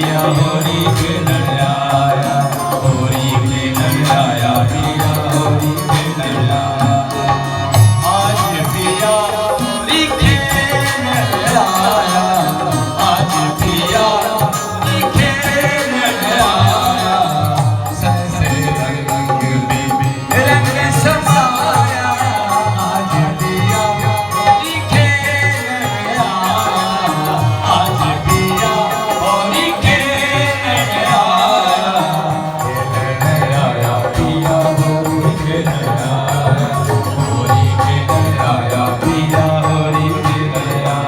पिया होरी खेलन आया, होरी खेलन आया पिया होरी खेलन आया। आज पिया होरी खेलन आया, आज पिया होरी खेलन आया। सबसे रंग में रंग समाया, आज पिया होरी खेलन आया, आज पिया होरी खेलन आया। खेलन आया पिया होरी खेलन आया, होरी खेलन आया पिया होरी खेलन आया।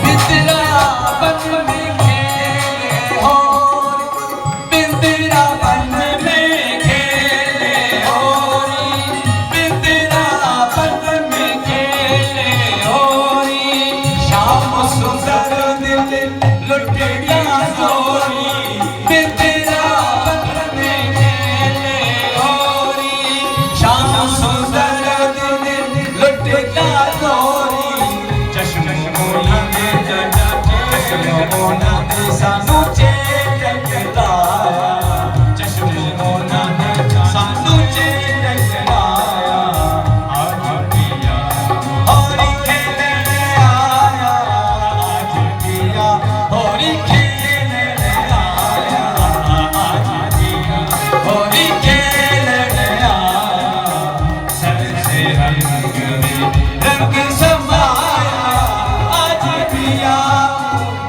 बिंद्रावन में खेले होरी, बिंद्रावन में खेले होरी, बिंद्रावन में खेले होरी। श्याम सुंदर दिल लुट गया होरी, बिंद्रावन में खेले होरी। श्याम सुंदर दिल लुट गया होरी। चश्म मोना ने जटा, चश्म मोना ने सानू चेतलाया, चश्म मोना ने सानू चेतलाया। आज पिया होरी खेलन आया, आज पिया होरी खेलन आया, आज पिया होरी खेलन आया। सबसे रंग में रंग समाया, आज पिया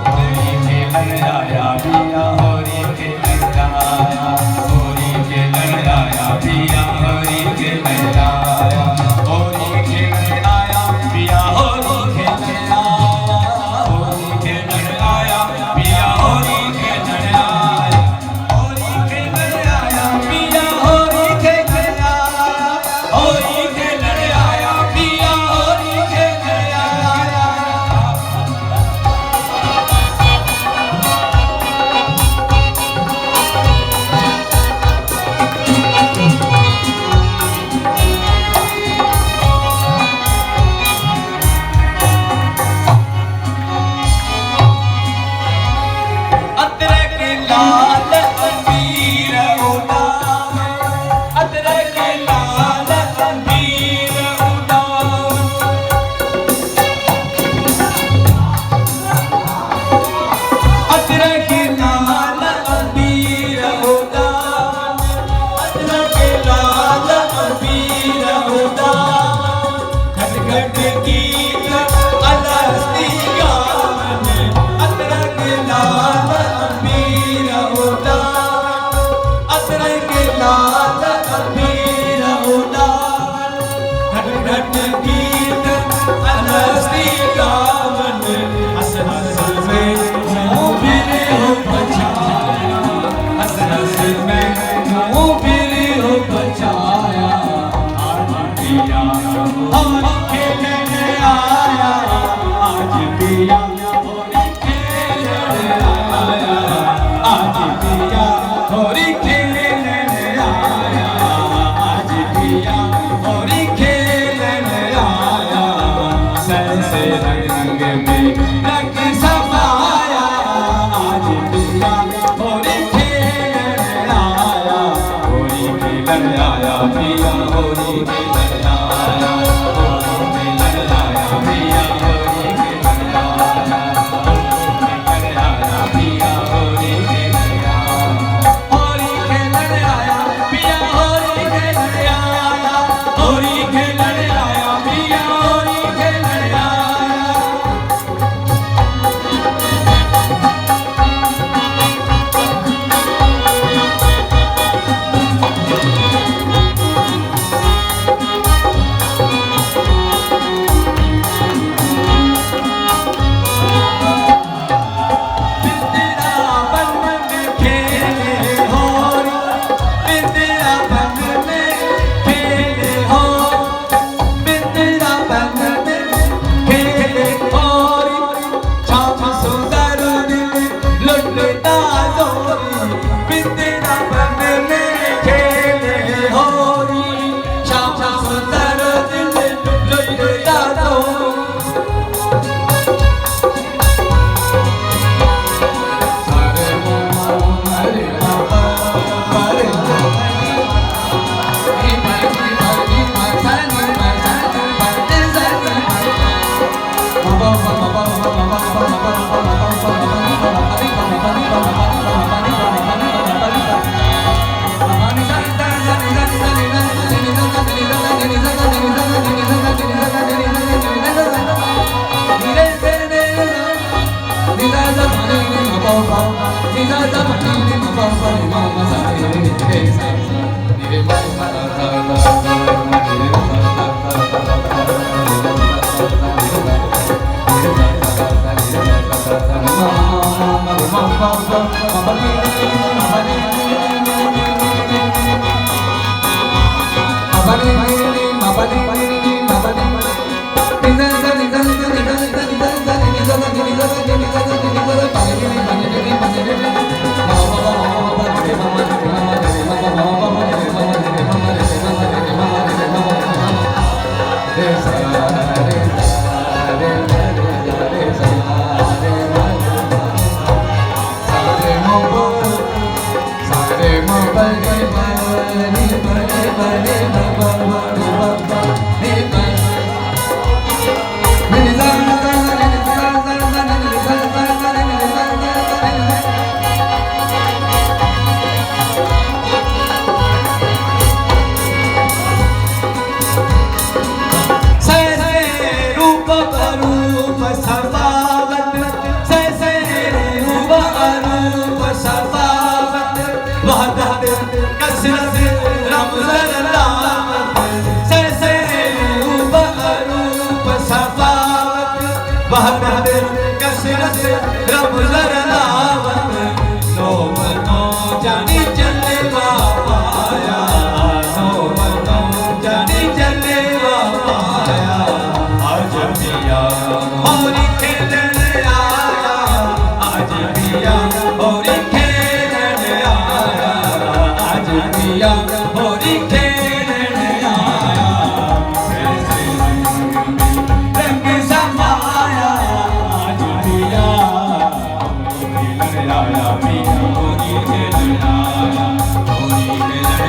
होरी खेलन आया, पिया होरी खेलन आया, होरी खेलन आया पिया होरी खेलन आया, होरी खेलन आया पिया होरी खेलन आया, होरी खेलन आया पिया होरी खेलन आया, होरी खेलन आया पिया होरी खेलन आया, होरी खेलन आया पिया होरी खेलन आया। अदरक लाल अंबीर उड़ाव, अदरक लाल अंबीर उड़ाव। अदरक लाल अंबीर उड़ाव, अदरक लाल अंबीर उड़ाव। घट घट गीत अलस्ती गावन, अदरक लाल अंबीर उड़ाव, अदरक लाल अंबीर उड़ाव। घट घट गीत अलस्ती गावन, हंस हंस में मुँह फिर हो बचाया, हंस हंस में मुँह फिर हो बचाया। आज पिया होरी खेलन आया, आज पिया होरी खेलन आया, आज पिया होरी खेलन आया, आज पिया होरी खेलन आया। सबसे रंग में रंग समाया, आज पिया होरी खेलन आया, होरी खेलन आया पिया होरी खेलन आया, होरी खेलन आया पिया होरी खेलन आया, होरी खेलन आया पिया होरी खेलन आया, होरी खेलन आया पिया होरी खेलन आया, होरी खेलन आया पिया होरी खेलन आया। होली खेलने आया, होली खेलने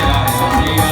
आया,